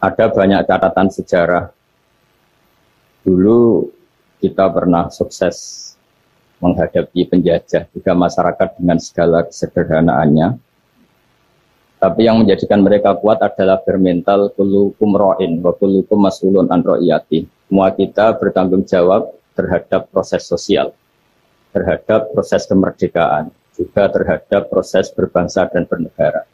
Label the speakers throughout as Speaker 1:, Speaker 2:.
Speaker 1: Ada banyak catatan sejarah. Dulu kita pernah sukses menghadapi penjajah juga masyarakat dengan segala kesederhanaannya. Tapi yang menjadikan mereka kuat adalah bermental kullukum ra'in wa kullukum mas'ulun an ra'iyati. Semua kita bertanggung jawab terhadap proses sosial, terhadap proses kemerdekaan, juga terhadap proses berbangsa dan bernegara.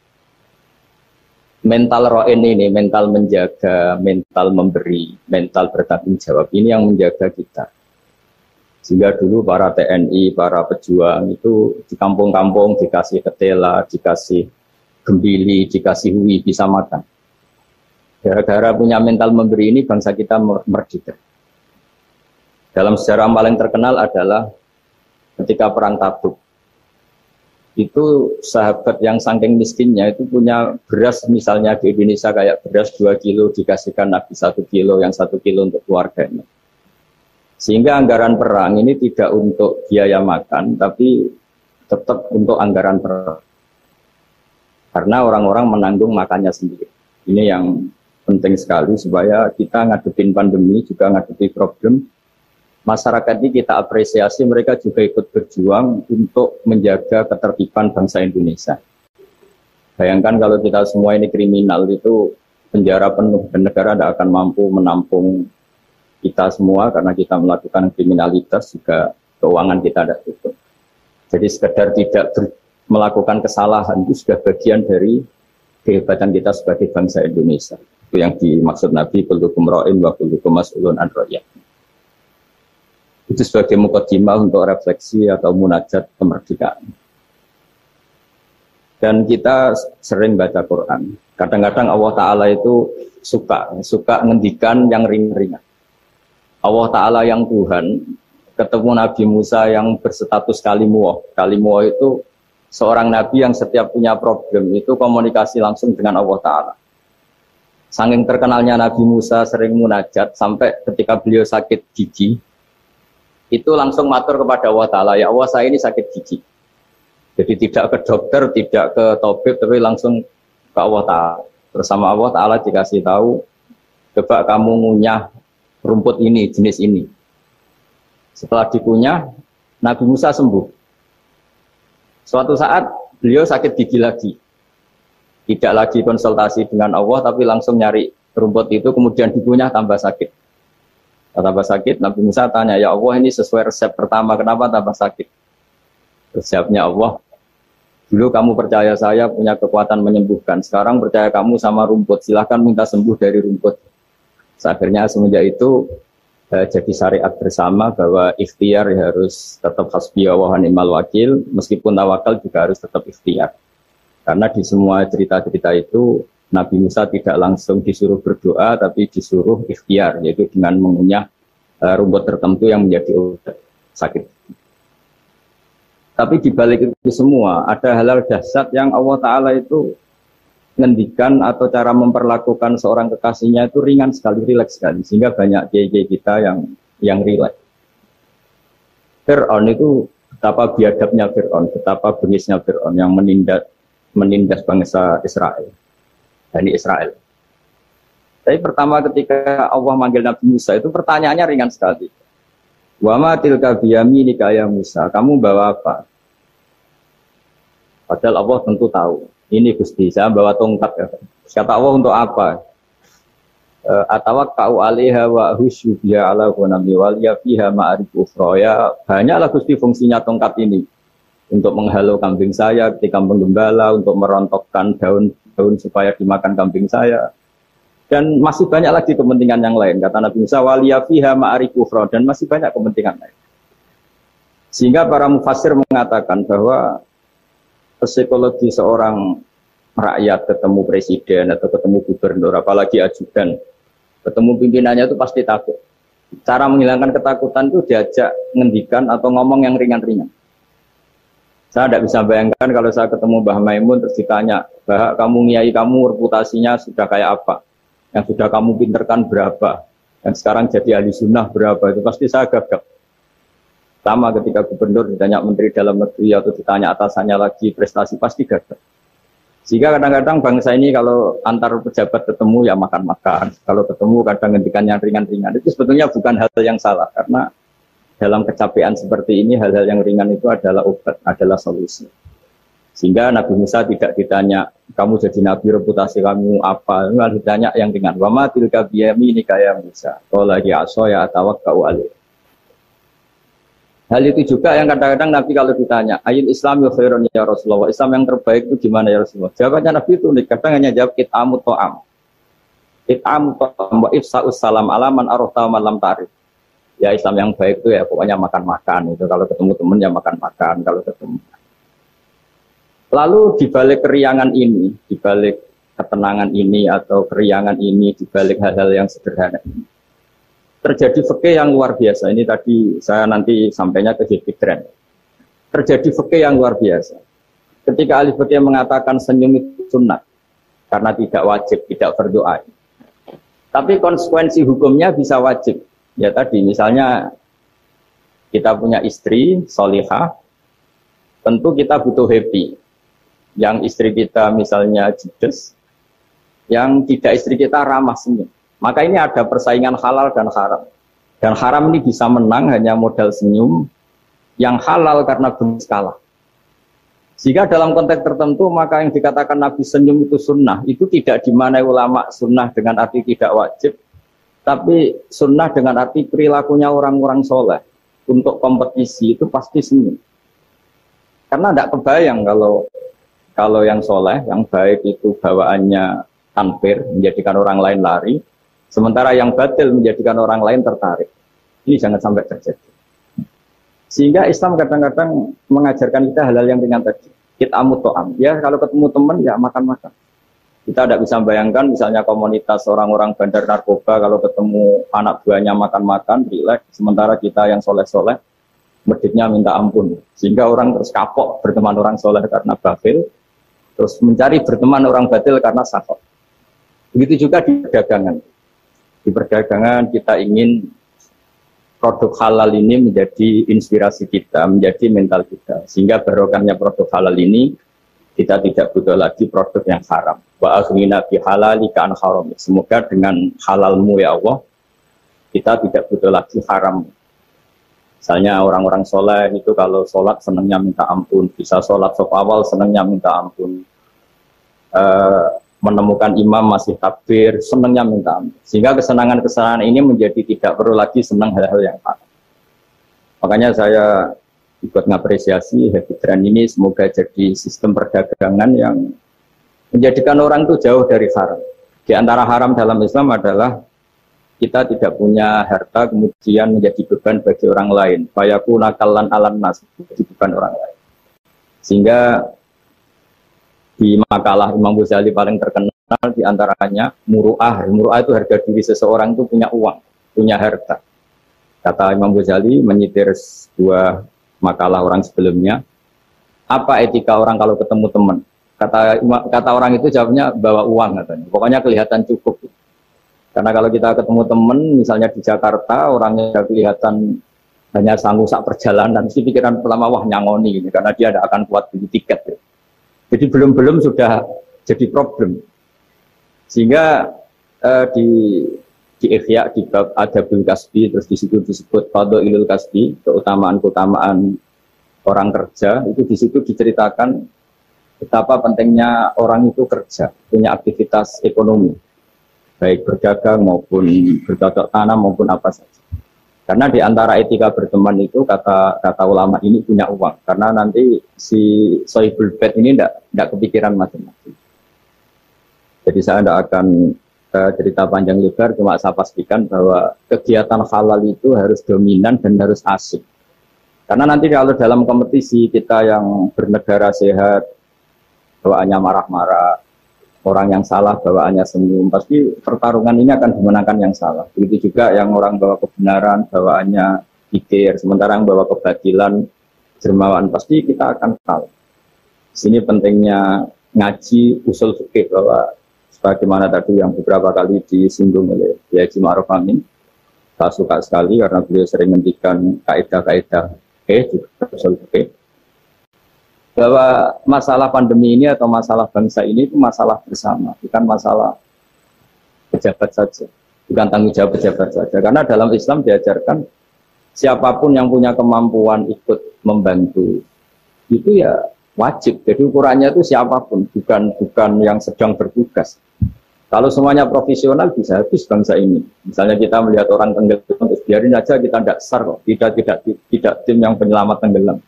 Speaker 1: Mental ra'in ini, mental menjaga, mental memberi, mental bertanggung jawab, ini yang menjaga kita. Sehingga dulu para TNI, para pejuang itu di kampung-kampung dikasih ketela, dikasih gembili, dikasih hui, bisa makan. Gara-gara punya mental memberi ini, bangsa kita merdeka. Dalam sejarah paling terkenal adalah ketika Perang Tabuk. Itu sahabat yang saking miskinnya itu punya beras, misalnya di Indonesia kayak beras 2 kilo dikasihkan Nabi 1 kilo, yang 1 kilo untuk keluarganya. Sehingga anggaran perang ini tidak untuk biaya makan, tapi tetap untuk anggaran perang. Karena orang-orang menanggung makannya sendiri. Ini yang penting sekali supaya kita ngadepin pandemi, juga ngadepi problem. Masyarakat ini kita apresiasi, mereka juga ikut berjuang untuk menjaga ketertiban bangsa Indonesia. Bayangkan kalau kita semua ini kriminal, itu penjara penuh dan negara tidak akan mampu menampung kita semua karena kita melakukan kriminalitas, juga keuangan kita tidak cukup. Jadi sekedar tidak melakukan kesalahan itu sudah bagian dari kehebatan kita sebagai bangsa Indonesia. Itu yang dimaksud Nabi, kullukum ra'in wa kullukum mas'ulun an ra'iyati. Itu sebagai mukadimah untuk refleksi atau munajat kemerdekaan. Dan kita sering baca Quran. Kadang-kadang Allah Ta'ala itu suka ngendikan yang ringan-ringan. Allah Ta'ala yang Tuhan ketemu Nabi Musa yang berstatus kalimuh. Kalimuh itu seorang nabi yang setiap punya problem itu komunikasi langsung dengan Allah Ta'ala. Saking terkenalnya Nabi Musa sering munajat sampai ketika beliau sakit gigi, itu langsung matur kepada Allah Ta'ala, ya Allah saya ini sakit gigi. Jadi tidak ke dokter, tidak ke tabib, tapi langsung ke Allah Ta'ala. Bersama Allah Ta'ala dikasih tahu, coba kamu ngunyah rumput ini, jenis ini. Setelah dikunyah, Nabi Musa sembuh. Suatu saat beliau sakit gigi lagi. Tidak lagi konsultasi dengan Allah, tapi langsung nyari rumput itu, kemudian dikunyah tambah sakit. Tambah sakit, Nabi Musa tanya, ya Allah ini sesuai resep pertama, kenapa tambah sakit? Resepnya Allah, dulu kamu percaya saya punya kekuatan menyembuhkan, sekarang percaya kamu sama rumput, silahkan minta sembuh dari rumput. Akhirnya semenjak itu jadi syariat bersama bahwa ikhtiar harus tetap hasbiyallah wa ni'mal wakil, meskipun tawakal juga harus tetap ikhtiar. Karena di semua cerita-cerita itu Nabi Musa tidak langsung disuruh berdoa, tapi disuruh ikhtiar, yaitu dengan mengunyah rumput tertentu yang menjadi obat sakit. Tapi di balik itu semua ada hal-hal dahsyat yang Allah Ta'ala itu ngendikan atau cara memperlakukan seorang kekasihnya itu ringan sekali, rileks sekali, sehingga banyak kiai-kiai kita yang rileks. Fir'aun itu betapa biadabnya Fir'aun, betapa bengisnya Fir'aun yang menindas bangsa Israel. Bani Israel. Tapi pertama ketika Allah manggil Nabi Musa itu pertanyaannya ringan sekali. Wa ma tilka biyaminika ya Musa, kamu bawa apa? Padahal Allah tentu tahu. Ini Gusti, saya bawa tongkat ya. Kata Allah untuk apa? Atawakka'u 'alaiha wa husyu biha 'ala ghanami wal yafiha ma'arif ukhra. Ya, banyaklah Gusti fungsinya tongkat ini. Untuk menghalau kambing saya ketika menggembala, untuk merontokkan daun supaya dimakan kambing saya. Dan masih banyak lagi kepentingan yang lain. Kata Nabi Musa, waliyafiha ma'arif ukhra, dan masih banyak kepentingan lain. Sehingga para mufassir mengatakan bahwa psikologi seorang rakyat ketemu presiden atau ketemu gubernur, apalagi ajudan, ketemu pimpinannya itu pasti takut. Cara menghilangkan ketakutan itu diajak ngendikan atau ngomong yang ringan-ringan. Saya tidak bisa bayangkan kalau saya ketemu Mbah Maimun terus ditanya, Mbah, kamu ngiyai kamu reputasinya sudah kayak apa? Yang sudah kamu pinterkan berapa? Yang sekarang jadi ahli sunnah berapa? Itu pasti saya gagap. Sama ketika gubernur ditanya menteri dalam negeri atau ditanya atasannya lagi prestasi, pasti gagap. Sehingga kadang-kadang bangsa ini kalau antar pejabat ketemu ya makan-makan. Kalau ketemu kadang ngendikan yang ringan-ringan. Itu sebetulnya bukan hal yang salah. Karena dalam kecapean seperti ini hal-hal yang ringan itu adalah obat, adalah solusi. Sehingga Nabi Musa tidak ditanya, kamu jadi Nabi reputasi kamu apa? Malah ditanya yang ringan. Wa ma tilka biyaminika ya Musa. Qala ya asoya atawakkau alaih. Hal itu juga yang kadang-kadang Nabi kalau ditanya, ayat Islam ya khairun ya Rasulullah, Islam yang terbaik itu gimana ya Rasulullah? Jawabannya Nabi itu unik, kadang hanya jawab it'amu to'am. It'amu to'am wa ifsa'us salam alaman arota malam tarif. Ya Islam yang baik itu ya pokoknya makan-makan. Itu kalau ketemu teman ya makan-makan kalau ketemu. Lalu dibalik keriangan ini, dibalik ketenangan ini atau keriangan ini, dibalik hal-hal yang sederhana ini, terjadi fikih yang luar biasa. Ini tadi saya nanti sampainya ke Hibran. Terjadi fikih yang luar biasa. Ketika ahli fikih mengatakan senyum itu sunnah, karena tidak wajib, tidak berdoa. Tapi konsekuensi hukumnya bisa wajib. Ya tadi misalnya kita punya istri solihah, tentu kita butuh happy. Yang istri kita misalnya judes, yang tidak istri kita ramah senyum. Maka ini ada persaingan halal dan haram. Dan haram ini bisa menang hanya modal senyum, yang halal karena benis kalah. Jika dalam konteks tertentu, maka yang dikatakan Nabi senyum itu sunnah, itu tidak dimanai ulama sunnah dengan arti tidak wajib, tapi sunnah dengan arti perilakunya orang-orang soleh. Untuk kompetisi itu pasti senyum. Karena tidak kebayang kalau yang soleh, yang baik itu bawaannya tanfir, menjadikan orang lain lari, sementara yang batil menjadikan orang lain tertarik. Ini jangan sampai terjadi. Sehingga Islam kadang-kadang mengajarkan kita hal-hal yang ringan tadi. Kit'amu to'am. Ya kalau ketemu teman ya makan-makan. Kita tidak bisa bayangkan misalnya komunitas orang-orang bandar narkoba kalau ketemu anak buahnya makan-makan, rileks. Sementara kita yang soleh-soleh, meditnya minta ampun. Sehingga orang terus kapok berteman orang soleh karena batil. Terus mencari berteman orang batil karena syahwat. Begitu juga di perdagangan. Di perdagangan kita ingin produk halal ini menjadi inspirasi kita, menjadi mental kita. Sehingga barokahnya produk halal ini, kita tidak butuh lagi produk yang haram. Wa aghnina bi halalika an haram. Semoga dengan halalmu ya Allah, kita tidak butuh lagi haram. Misalnya orang-orang soleh itu kalau sholat senangnya minta ampun. Bisa sholat saf awal senangnya minta ampun. Menemukan imam masih takbir, senangnya minta ampun. Sehingga kesenangan-kesenangan ini menjadi tidak perlu lagi senang hal-hal yang haram. Makanya saya ikut mengapresiasi Hibran ini semoga jadi sistem perdagangan yang menjadikan orang itu jauh dari haram. Di antara haram dalam Islam adalah kita tidak punya harta kemudian menjadi beban bagi orang lain. Fayaku nakalan alam nas, menjadi beban orang lain. Sehingga di makalah Imam Ghazali paling terkenal diantaranya muru'ah. Muru'ah itu harga diri seseorang itu punya uang, punya harta. Kata Imam Ghazali menyitir sebuah makalah orang sebelumnya, apa etika orang kalau ketemu teman? Kata orang itu jawabnya bawa uang katanya. Pokoknya kelihatan cukup. Karena kalau kita ketemu teman, misalnya di Jakarta, orangnya kelihatan hanya sanggup sak perjalanan, mesti pikiran pertama wah nyangoni, gitu, karena dia tidak akan kuat beli tiket. Gitu. Jadi belum sudah jadi problem. Sehingga di Ihya di bab Adabul Kasbi terus di situ disebut Fadhailul Kasbi, keutamaan-keutamaan orang kerja, itu di situ diceritakan betapa pentingnya orang itu kerja, punya aktivitas ekonomi, baik berdagang maupun bercocok tanam maupun apa saja. Karena di antara etika berteman itu kata ulama ini punya uang. Karena nanti si sohibul bait ini tidak kepikiran macam-macam. Jadi saya tidak akan cerita panjang lebar, cuma saya pastikan bahwa kegiatan halal itu harus dominan dan harus asik. Karena nanti kalau dalam kompetisi kita yang bernegara sehat, bawaannya marah-marah, orang yang salah bawaannya senyum, pasti pertarungan ini akan dimenangkan yang salah. Begitu juga yang orang bawa kebenaran bawaannya pikir, sementara yang bawa kebatilan dermawan, pasti kita akan kalah. Sini pentingnya ngaji usul fikih, bahwa sebagaimana tadi yang beberapa kali disinggung oleh Kiai Haji Ma'ruf Amin, saya suka sekali karena beliau sering menghentikan kaidah-kaidah juga usul fikih. bahwa masalah pandemi ini atau masalah bangsa ini itu masalah bersama, bukan masalah pejabat saja, bukan tanggung jawab pejabat saja. Karena dalam Islam diajarkan siapapun yang punya kemampuan ikut membantu itu ya wajib. Jadi ukurannya itu siapapun, bukan yang sedang bertugas. Kalau semuanya profesional bisa habis bangsa ini. Misalnya kita melihat orang tenggelam, terus biarin aja kita tidak SAR kok, tidak tim yang penyelamat tenggelam.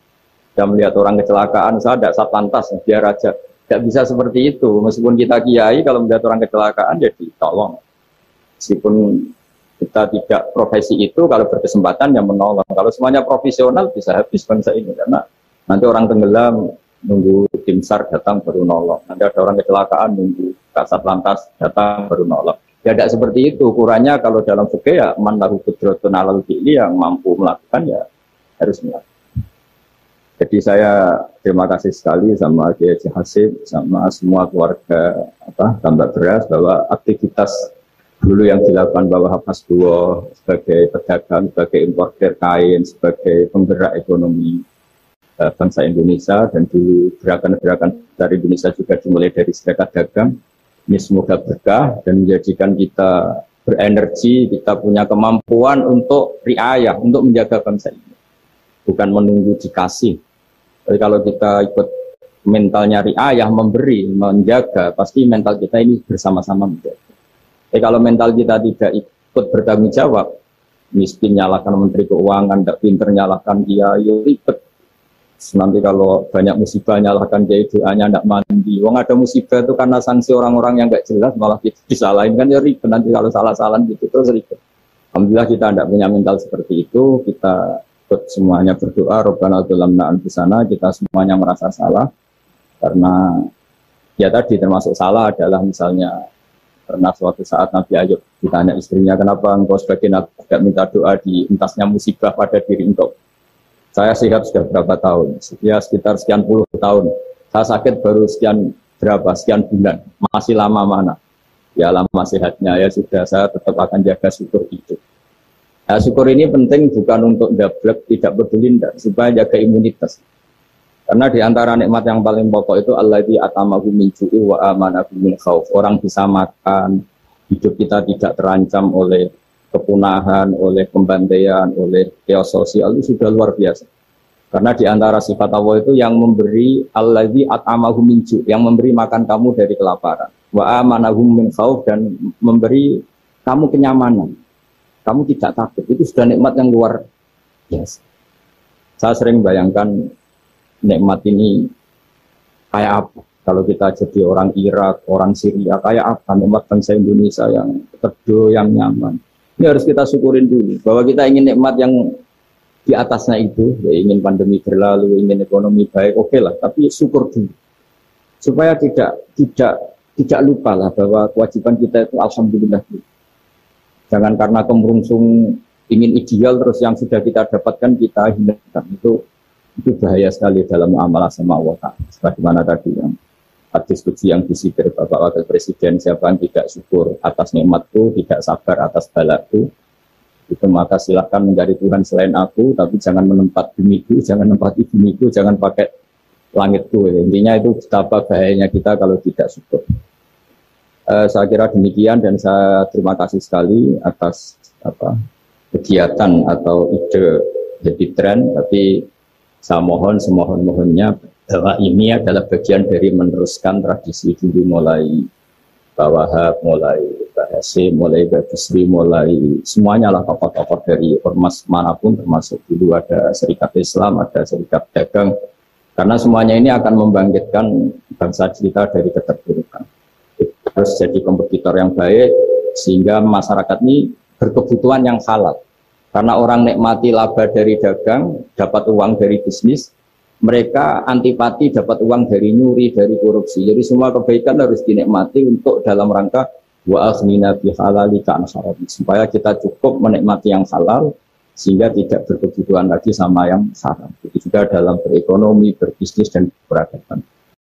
Speaker 1: Kita melihat orang kecelakaan, saya tidak satlantas, biar aja. Tidak bisa seperti itu. Meskipun kita kiai, kalau melihat orang kecelakaan, ya ditolong. Meskipun kita tidak profesi itu, kalau berkesempatan ya menolong. Kalau semuanya profesional bisa habis bangsa ini, karena nanti orang tenggelam nunggu tim SAR datang baru nolong. Nanti ada orang kecelakaan nunggu kasat lantas datang baru nolong. Ya tidak seperti itu. Ukurannya kalau dalam fikih ya man lahu qudratun alal fi'li, yang mampu melakukan ya harus melakukan. Jadi saya terima kasih sekali sama Kiai Haji Hasib, sama semua keluarga Tambak Beras, bahwa aktivitas dulu yang dilakukan bahwa Hapas Duo sebagai pedagang, sebagai importer kain, sebagai penggerak ekonomi bangsa Indonesia, dan dulu gerakan-gerakan dari Indonesia juga dimulai dari serikat dagang. Ini semoga berkah dan menjadikan kita berenergi, kita punya kemampuan untuk riayah, untuk menjaga bangsa ini. Bukan menunggu dikasih. Jadi kalau kita ikut mentalnya riayah, memberi, menjaga, pasti mental kita ini bersama-sama menjaga. Tapi kalau mental kita tidak ikut bertanggung jawab, miskin nyalakan Menteri Keuangan, tidak pinter nyalakan dia, ya ribet. Nanti kalau banyak musibah nyalakan dia, doanya tidak mandi. Wong ada musibah itu karena sanksi orang-orang yang nggak jelas, malah kita disalahin, kan ya ribet. Nanti kalau salah-salahan gitu terus ribet. Alhamdulillah kita tidak punya mental seperti itu. Kita semuanya berdoa, Rabbana dzalamna anfusana, kita semuanya merasa salah karena ya tadi termasuk salah adalah misalnya pernah suatu saat Nabi Ayub ditanya istrinya, kenapa engkau sebagai Nabi tidak minta doa di entasnya musibah pada diri engkau? Saya sehat sudah berapa tahun? Ya sekitar sekian puluh tahun. Saya sakit baru sekian bulan. Masih lama mana? Ya lama sehatnya, ya sudah, saya tetap akan jaga syukur itu. Nah, syukur ini penting bukan untuk dablek, tidak peduli, supaya jaga imunitas. Karena di antara nikmat yang paling pokok itu allazi atamahu min ju'i wa amanahu min khauf. Orang bisa makan, hidup kita tidak terancam oleh kepunahan, oleh pembantaian, oleh chaos sosial, itu sudah luar biasa. Karena di antara sifat Allah itu yang memberi allazi atamahu min ju', yang memberi makan kamu dari kelaparan. Wa amanahu min khauf, dan memberi kamu kenyamanan. Kamu tidak takut, itu sudah nikmat yang luar biasa. Saya sering bayangkan nikmat ini kayak apa kalau kita jadi orang Irak, orang Syria, kayak apa nikmat bangsa Indonesia yang teduh, yang nyaman. Ini harus kita syukurin dulu, bahwa kita ingin nikmat yang di atasnya itu, ya ingin pandemi berlalu, ingin ekonomi baik, oke lah, tapi syukur dulu. Supaya tidak lupa lah bahwa kewajiban kita itu alhamdulillah dulu. Jangan karena kemerungsung ingin ideal terus yang sudah kita dapatkan kita hindarkan. Itu bahaya sekali dalam muamalah sama Allah Ta'ala. Sebagaimana tadi yang hadis qudsi yang disihir Bapak Wakil Presiden, siapa yang tidak syukur atas nikmatku, tidak sabar atas balaku, itu maka silahkan mencari Tuhan selain aku, tapi jangan menempat bumiku, jangan menempati bumiku, jangan pakai langitku. Intinya itu betapa bahayanya kita kalau tidak syukur. Saya kira demikian, dan saya terima kasih sekali atas kegiatan atau ide jadi tren, tapi saya mohon semohon-mohonnya bahwa ini adalah bagian dari meneruskan tradisi dulu, mulai Pak Wahab, mulai Pak Hasim, mulai Pak Bisri, mulai semuanya lah tokoh-tokoh dari ormas manapun, termasuk dulu ada Serikat Islam, ada Serikat Dagang, karena semuanya ini akan membangkitkan bangsa kita dari keterpurukan. Harus jadi kompetitor yang baik sehingga masyarakat ini berkebutuhan yang halal. Karena orang nikmati laba dari dagang, dapat uang dari bisnis, mereka antipati dapat uang dari nyuri, dari korupsi. Jadi semua kebaikan harus dinikmati untuk dalam rangka wa aghnina bi halalika an haram, supaya kita cukup menikmati yang halal sehingga tidak berkebutuhan lagi sama yang haram. Itu juga dalam berekonomi, berbisnis dan berperadaban.